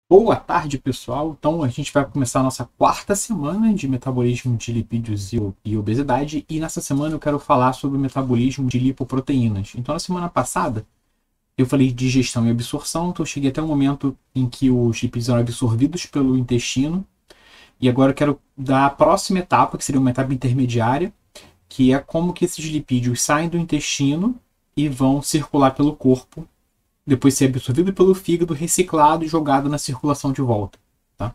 Boa tarde, pessoal. Então, a gente vai começar a nossa quarta semana de metabolismo de lipídios e obesidade. E nessa semana eu quero falar sobre o metabolismo de lipoproteínas. Então, na semana passada, eu falei de digestão e absorção. Então, eu cheguei até o momento em que os lipídios eram absorvidos pelo intestino. E agora eu quero dar a próxima etapa, que seria uma etapa intermediária, que é como que esses lipídios saem do intestino e vão circular pelo corpo, depois ser absorvido pelo fígado, reciclado e jogado na circulação de volta. Tá?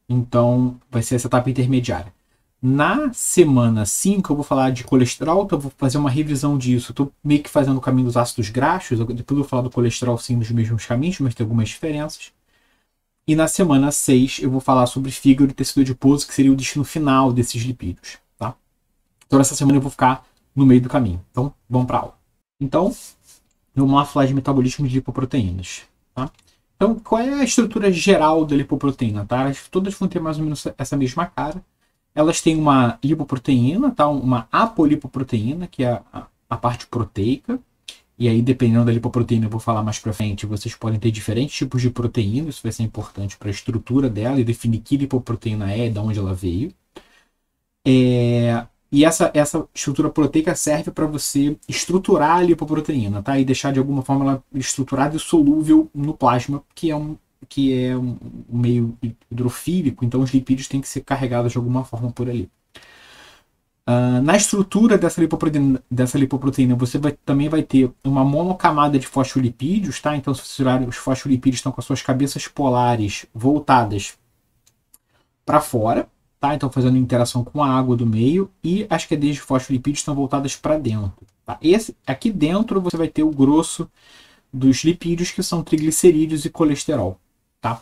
Então, vai ser essa etapa intermediária. Na semana 5, eu vou falar de colesterol, então eu vou fazer uma revisão disso. Estou meio que fazendo o caminho dos ácidos graxos, depois eu vou falar do colesterol sim nos mesmos caminhos, mas tem algumas diferenças. E na semana 6, eu vou falar sobre fígado e tecido adiposo, que seria o destino final desses lipídios. Tá? Então, nessa semana eu vou ficar no meio do caminho. Então, vamos para a aula. Então, vamos lá falar de metabolismo de lipoproteínas. Tá? Então, qual é a estrutura geral da lipoproteína? Tá? Elas todas vão ter mais ou menos essa mesma cara. Elas têm uma lipoproteína, tá? Uma apolipoproteína, que é a parte proteica. E aí, dependendo da lipoproteína, eu vou falar mais para frente, vocês podem ter diferentes tipos de proteína. Isso vai ser importante para a estrutura dela e definir que lipoproteína é e de onde ela veio. E essa estrutura proteica serve para você estruturar a lipoproteína, tá? E deixar de alguma forma ela estruturada e solúvel no plasma, que é um meio hidrofílico, então os lipídios têm que ser carregados de alguma forma por ali. Na estrutura dessa lipoproteína, você também vai ter uma monocamada de fosfolipídios, tá? Então, se vocês olharem, os fosfolipídios estão com as suas cabeças polares voltadas para fora, tá? Então, fazendo interação com a água do meio, e as cadeias de fosfolipídios estão voltadas para dentro. Tá? Aqui dentro você vai ter o grosso dos lipídios, que são triglicerídeos e colesterol. Tá?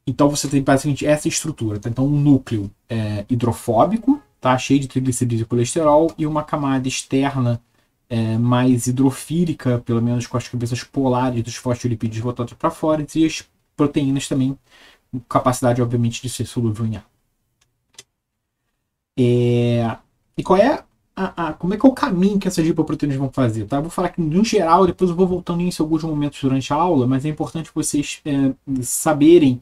Então, você tem basicamente essa estrutura. Tá? Então, um núcleo hidrofóbico, tá? Cheio de triglicerídeos e colesterol, e uma camada externa mais hidrofílica, pelo menos com as cabeças polares dos fosfolipídios voltados para fora, e as proteínas também, capacidade, obviamente, de ser solúvel em água. E qual é como é que é o caminho que essas lipoproteínas vão fazer? Tá? Eu vou falar que, no geral, depois eu vou voltando nisso em alguns momentos durante a aula, mas é importante vocês saberem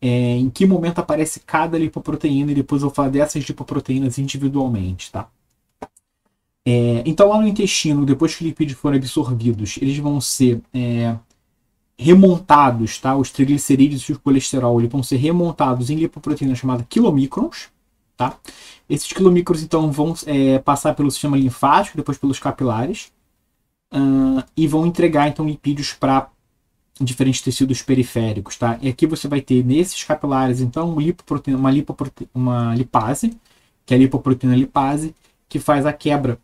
em que momento aparece cada lipoproteína, e depois eu vou falar dessas lipoproteínas individualmente. Tá? Então, lá no intestino, depois que os lipídios forem absorvidos, eles vão ser remontados, tá? Os triglicerídeos e o colesterol, eles vão ser remontados em lipoproteína chamada quilomicrons, tá? Esses quilomicrons, então, vão passar pelo sistema linfático, depois pelos capilares, e vão entregar, então, lipídios para diferentes tecidos periféricos, tá? E aqui você vai ter, nesses capilares, então, uma lipase, que é a lipoproteína lipase, que faz a quebra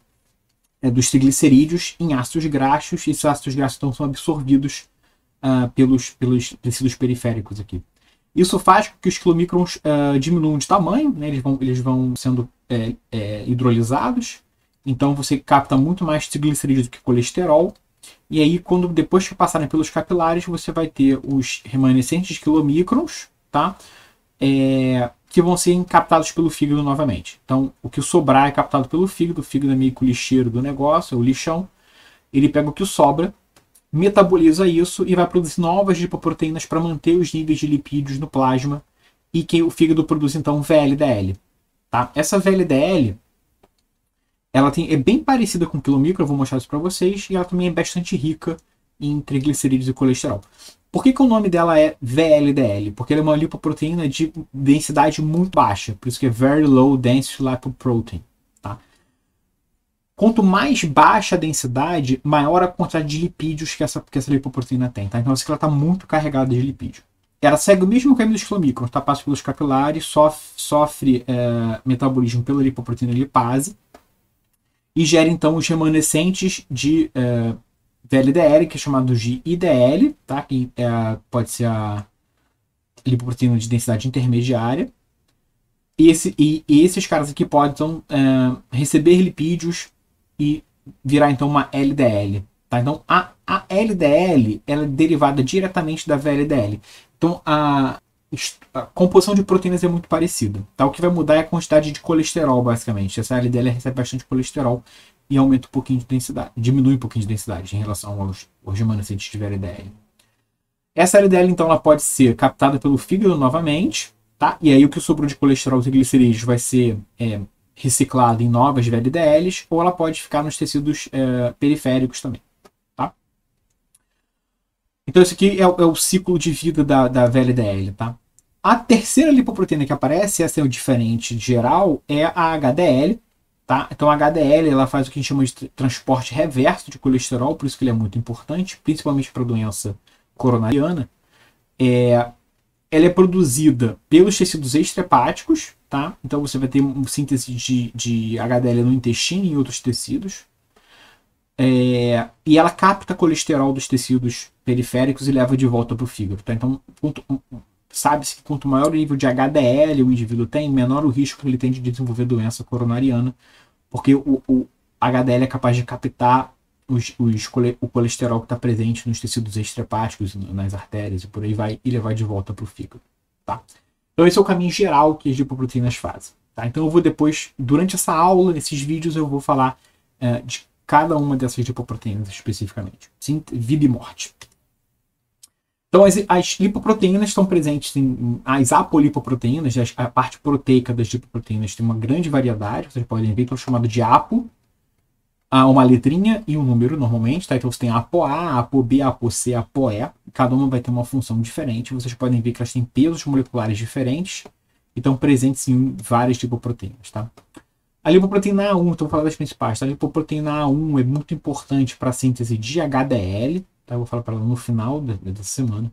dos triglicerídeos em ácidos graxos, e esses ácidos graxos, então, são absorvidos pelos tecidos periféricos aqui. Isso faz com que os quilomicrons diminuam de tamanho, né? Eles vão sendo hidrolisados, então você capta muito mais triglicerídeos do que colesterol, e aí depois que passarem pelos capilares, você vai ter os remanescentes quilomicrons, tá? Que vão ser captados pelo fígado novamente. Então, o que sobrar é captado pelo fígado. O fígado é meio que o lixeiro do negócio, é o lixão. Ele pega o que sobra, metaboliza isso e vai produzir novas lipoproteínas para manter os níveis de lipídios no plasma, e que o fígado produz, então, VLDL. Tá? Essa VLDL ela é bem parecida com o quilomicro, eu vou mostrar isso para vocês, e ela também é bastante rica em triglicerídeos e colesterol. Por que o nome dela é VLDL? Porque ela é uma lipoproteína de densidade muito baixa, por isso que é Very Low Density Lipoprotein. Tá? Quanto mais baixa a densidade, maior a quantidade de lipídios que essa lipoproteína tem. Tá? Então, essa aqui ela está muito carregada de lipídio. Ela segue o mesmo caminho dos quilomicrons, tá? Passa pelos capilares, sofre metabolismo pela lipoproteína lipase, e gera, então, os remanescentes de VLDL, que é chamado de IDL, tá? Que pode ser a lipoproteína de densidade intermediária. E esses caras aqui podem, então, receber lipídios e virar, então, uma LDL. Tá? Então, a LDL ela é derivada diretamente da VLDL. Então, a composição de proteínas é muito parecida. Tá? O que vai mudar é a quantidade de colesterol, basicamente. Essa LDL recebe bastante colesterol e aumenta um pouquinho de densidade, diminui um pouquinho de densidade em relação aos remanescentes de VLDL. Essa LDL, então, ela pode ser captada pelo fígado novamente, tá? E aí o que sobrou de colesterol e triglicerídeos vai ser reciclado em novas VLDLs, ou ela pode ficar nos tecidos periféricos também, tá? Então esse aqui é o ciclo de vida da VLDL, tá? A terceira lipoproteína que aparece, essa é o diferente geral, é a HDL, tá? Então a HDL ela faz o que a gente chama de transporte reverso de colesterol, por isso que ele é muito importante, principalmente para a doença coronariana. Ela é produzida pelos tecidos extrahepáticos, tá? Então você vai ter uma síntese de HDL no intestino e em outros tecidos. E ela capta colesterol dos tecidos periféricos e leva de volta para o fígado, tá? Então, sabe-se que quanto maior o nível de HDL o indivíduo tem, menor o risco que ele tem de desenvolver doença coronariana, porque o HDL é capaz de captar o colesterol que está presente nos tecidos extrahepáticos, nas artérias e por aí vai, e levar de volta para o fígado. Tá? Então esse é o caminho geral que as lipoproteínas fazem. Tá? Então eu vou depois, durante essa aula, nesses vídeos, eu vou falar de cada uma dessas lipoproteínas especificamente. Sim, vida e morte. Então as lipoproteínas estão presentes as apolipoproteínas, a parte proteica das lipoproteínas tem uma grande variedade, vocês podem ver que é chamado de apo, uma letrinha e um número normalmente, tá? Então você tem a ApoA, ApoB, ApoC, ApoE, cada uma vai ter uma função diferente, vocês podem ver que elas têm pesos moleculares diferentes e estão presentes em várias lipoproteínas, tá? A lipoproteína A1, então vou falar das principais, tá? A lipoproteína A1 é muito importante para a síntese de HDL, tá? Eu vou falar para ela no final dessa semana.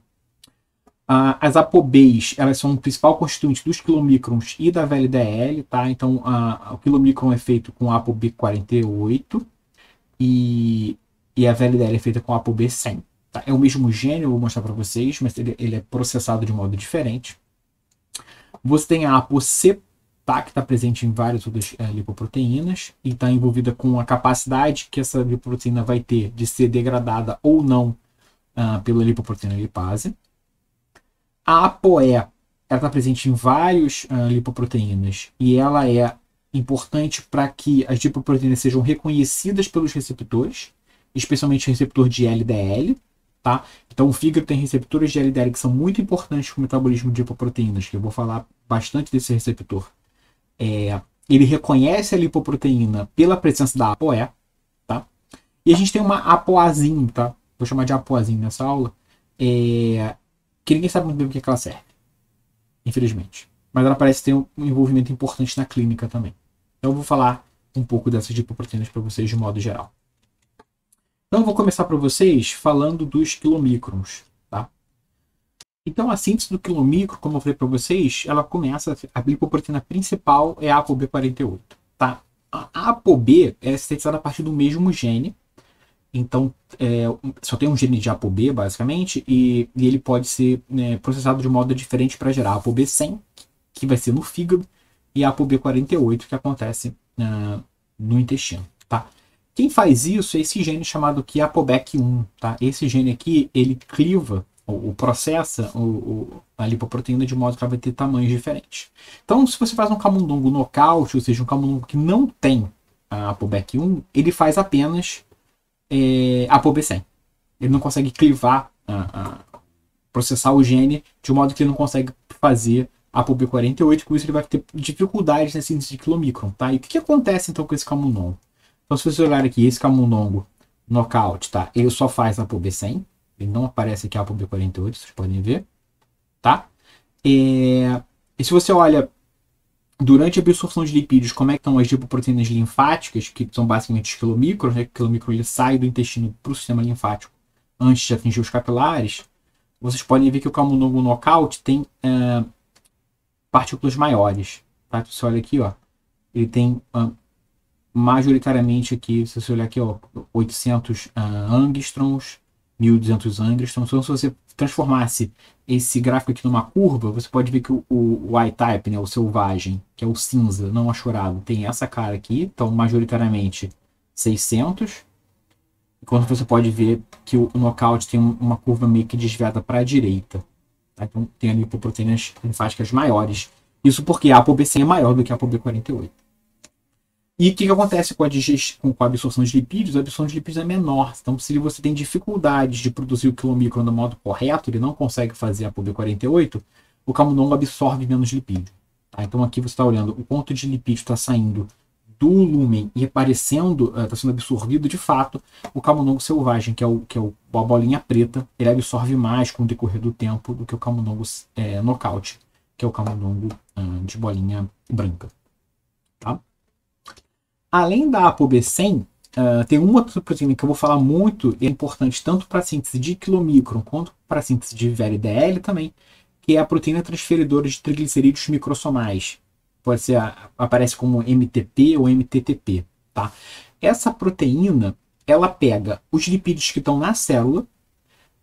As ApoBs, elas são o principal constituinte dos quilomicrons e da VLDL, tá? Então, o quilomicron é feito com ApoB48 e a VLDL é feita com ApoB100. Tá? É o mesmo gene, eu vou mostrar para vocês, mas ele é processado de modo diferente. Você tem a ApoC, tá? Que está presente em várias outras lipoproteínas e está envolvida com a capacidade que essa lipoproteína vai ter de ser degradada ou não pela lipoproteína lipase. A ApoE está presente em várias lipoproteínas e ela é importante para que as lipoproteínas sejam reconhecidas pelos receptores, especialmente o receptor de LDL. Tá? Então o fígado tem receptores de LDL que são muito importantes para o metabolismo de lipoproteínas, que eu vou falar bastante desse receptor. Ele reconhece a lipoproteína pela presença da ApoE. Tá? E a gente tem uma ApoAzinho, tá? Vou chamar de ApoAzinho nessa aula. Que ninguém sabe muito bem o que ela serve, infelizmente. Mas ela parece ter um envolvimento importante na clínica também. Então eu vou falar um pouco dessas lipoproteínas para vocês de modo geral. Então eu vou começar para vocês falando dos quilomicrons. Tá? Então a síntese do quilomicro, como eu falei para vocês, ela começa, a lipoproteína principal é a ApoB48. Tá? A ApoB é sintetizada a partir do mesmo gene. Então, só tem um gene de ApoB, basicamente, e ele pode ser processado de modo diferente para gerar a ApoB100, que vai ser no fígado, e a ApoB48, que acontece no intestino. Tá? Quem faz isso é esse gene chamado aqui ApoBec1. Tá? Esse gene aqui, ele cliva, ou processa a lipoproteína de modo que ela vai ter tamanhos diferentes. Então, se você faz um camundongo nocaute, ou seja, um camundongo que não tem a ApoBec1, ele faz apenas ApoB100. Ele não consegue clivar, processar o gene de modo que ele não consegue fazer ApoB48, com isso ele vai ter dificuldades na síntese de quilomicron. Tá? E o que acontece então com esse camundongo? Então se você olhar aqui, esse camundongo knockout, tá? Ele só faz ApoB100, ele não aparece aqui ApoB48, vocês podem ver. Tá? E se você olha durante a absorção de lipídios, como é que estão as lipoproteínas linfáticas, que são basicamente os quilomicrons, né? O quilomicron ele sai do intestino para o sistema linfático antes de atingir os capilares. Vocês podem ver que o camundongo knockout tem partículas maiores. Tá? Então, você olha aqui, ó, ele tem majoritariamente aqui, se você olhar aqui, ó, 800 angstroms, 1200 angstroms. Então, se você transformasse esse gráfico aqui numa curva, você pode ver que o Y-type, né, o selvagem, que é o cinza, não achorado, tem essa cara aqui, então majoritariamente 600, enquanto você pode ver que o knockout tem uma curva meio que desviada para a direita. Tá? Então tem ali lipoproteínas linfáticas maiores. Isso porque a ApoB100 é maior do que a ApoB48. E o que acontece com com a absorção de lipídios? A absorção de lipídios é menor. Então, se você tem dificuldades de produzir o quilomicron do modo correto, ele não consegue fazer a ApoB48, o camundongo absorve menos lipídio. Tá? Então, aqui você está olhando o quanto de lipídio está saindo do lúmen e aparecendo, está sendo absorvido de fato. O camundongo selvagem, que é a bolinha preta, ele absorve mais com o decorrer do tempo do que o camundongo nocaute, que é o camundongo de bolinha branca. Tá? Além da ApoB100, tem uma outra proteína que eu vou falar muito, e é importante tanto para a síntese de quilomicron quanto para a síntese de VLDL também, que é a proteína transferidora de triglicerídeos microsomais. Pode ser, aparece como MTP ou MTTP. Tá? Essa proteína, ela pega os lipídios que estão na célula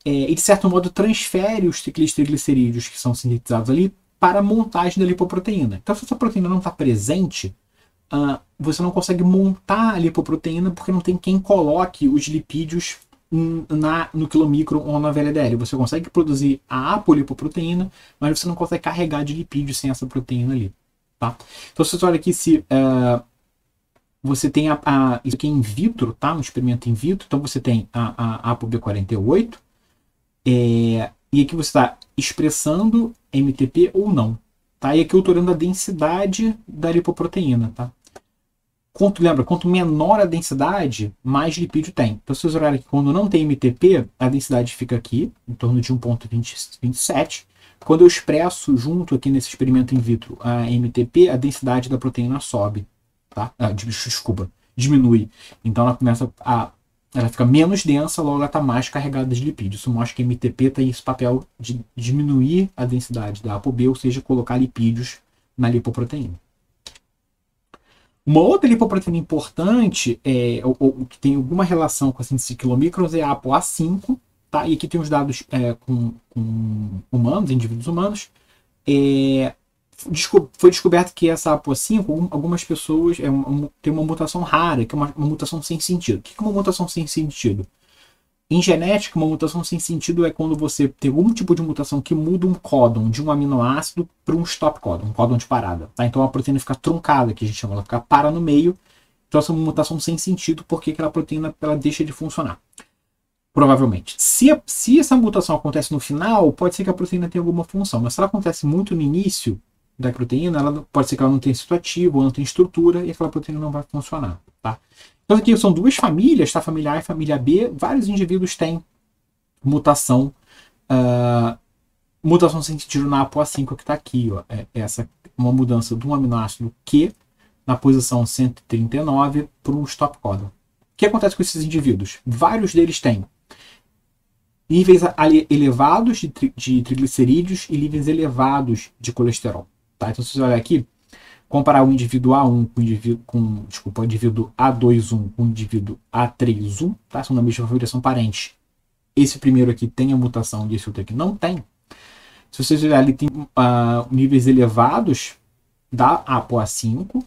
e, de certo modo, transfere os triglicerídeos que são sintetizados ali para a montagem da lipoproteína. Então, se essa proteína não está presente, você não consegue montar a lipoproteína porque não tem quem coloque os lipídios no quilomicron ou na VLDL. Você consegue produzir a apolipoproteína, mas você não consegue carregar de lipídios sem essa proteína ali. Tá? Então, se você olha aqui, se você tem isso aqui in vitro, tá? Um experimento in vitro, então você tem a ApoB48 e aqui você está expressando MTP ou não. Tá? E aqui eu estou olhando a densidade da lipoproteína. Tá? Quanto menor a densidade, mais lipídio tem. Então, se vocês olharem aqui, quando não tem MTP, a densidade fica aqui, em torno de 1,27. Quando eu expresso junto aqui nesse experimento in vitro a MTP, a densidade da proteína sobe. Tá? Desculpa, diminui. Então, ela fica menos densa, logo ela está mais carregada de lipídio. Isso mostra que a MTP tem esse papel de diminuir a densidade da ApoB, ou seja, colocar lipídios na lipoproteína. Uma outra lipoproteína importante, ou que tem alguma relação com a síntese de quilomicrons, é a ApoA5. Tá? E aqui tem os dados com humanos, indivíduos humanos. Foi descoberto que essa ApoA5, algumas pessoas tem uma mutação rara, que é uma mutação sem sentido. O que é uma mutação sem sentido? Em genética, uma mutação sem sentido é quando você tem algum tipo de mutação que muda um códon de um aminoácido para um stop códon, um códon de parada. Tá? Então a proteína fica truncada, que a gente chama, ela fica para no meio. Então essa é uma mutação sem sentido, porque aquela proteína ela deixa de funcionar. Provavelmente. Se essa mutação acontece no final, pode ser que a proteína tenha alguma função. Mas se ela acontece muito no início da proteína, pode ser que ela não tenha sítio ativo, ou não tenha estrutura, e aquela proteína não vai funcionar. Tá? Então aqui são duas famílias, tá? Família A e família B. Vários indivíduos têm mutação sem sentido na ApoA5 que está aqui. Ó. Uma mudança de um aminoácido Q na posição 139 para um stop codon. O que acontece com esses indivíduos? Vários deles têm níveis elevados de triglicerídeos e níveis elevados de colesterol. Tá? Então, se você olhar aqui, comparar o indivíduo A1 o indivíduo A21 com o indivíduo A31, tá? São da mesma família, são parentes. Esse primeiro aqui tem a mutação e esse outro aqui não tem. Se vocês olharem, ele tem níveis elevados da ApoA5,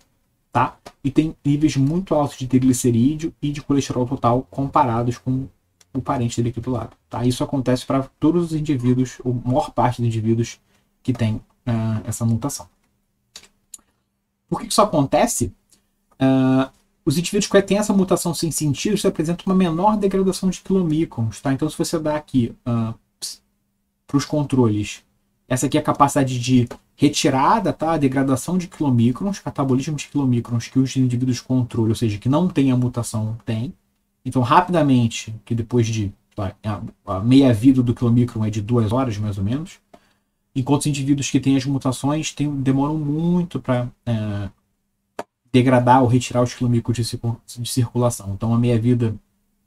tá? E tem níveis muito altos de triglicerídeo e de colesterol total comparados com o parente dele aqui do lado. Tá? Isso acontece para todos os indivíduos, ou maior parte dos indivíduos que tem essa mutação. Por que isso acontece? Os indivíduos que têm essa mutação sem sentido apresentam uma menor degradação de quilomicrons. Tá? Então, se você dá aqui para os controles, essa aqui é a capacidade de retirada, tá? A degradação de quilomicrons, catabolismo de quilomicrons que os indivíduos controle, ou seja, que não tem a mutação, tem. Então, rapidamente, que depois de a meia-vida do quilomicron é de 2 horas, mais ou menos, enquanto os indivíduos que têm as mutações demoram muito para degradar ou retirar os quilomicrons de circulação. Então, a meia-vida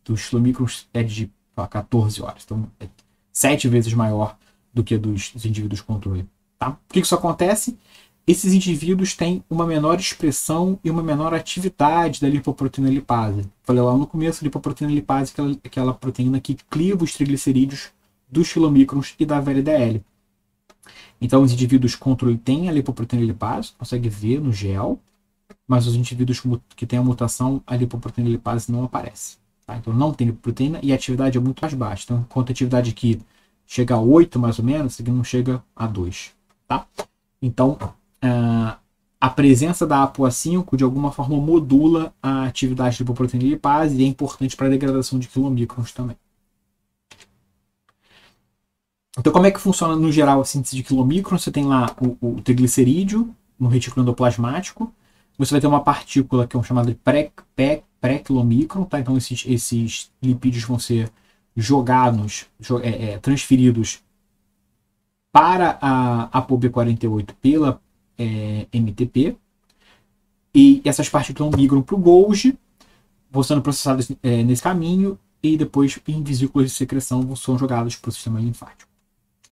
dos quilomicrons é de 14 horas. Então, é 7 vezes maior do que a dos indivíduos controle. Tá? Por que isso acontece? Esses indivíduos têm uma menor expressão e uma menor atividade da lipoproteína lipase. Falei lá no começo, a lipoproteína lipase é aquela proteína que cliva os triglicerídeos dos quilomicrons e da VLDL. Então, os indivíduos controle têm a lipoproteína lipase, consegue ver no gel, mas os indivíduos que têm a mutação, a lipoproteína lipase não aparece. Tá? Então, não tem lipoproteína e a atividade é muito mais baixa. Então, enquanto a atividade aqui chega a 8, mais ou menos, aqui não chega a 2. Tá? Então, a presença da ApoA5 de alguma forma modula a atividade de lipoproteína lipase e é importante para a degradação de quilomicrons também. Então, como é que funciona no geral a síntese de quilomicrons? Você tem lá o triglicerídeo no retículo endoplasmático, você vai ter uma partícula que é chamada de pré-quilomicron, tá? Então esses lipídios vão ser jogados, transferidos para a ApoB48 pela MTP, e essas partículas migram para o Golgi, vão sendo processadas nesse caminho, e depois em vesículas de secreção são jogados para o sistema linfático.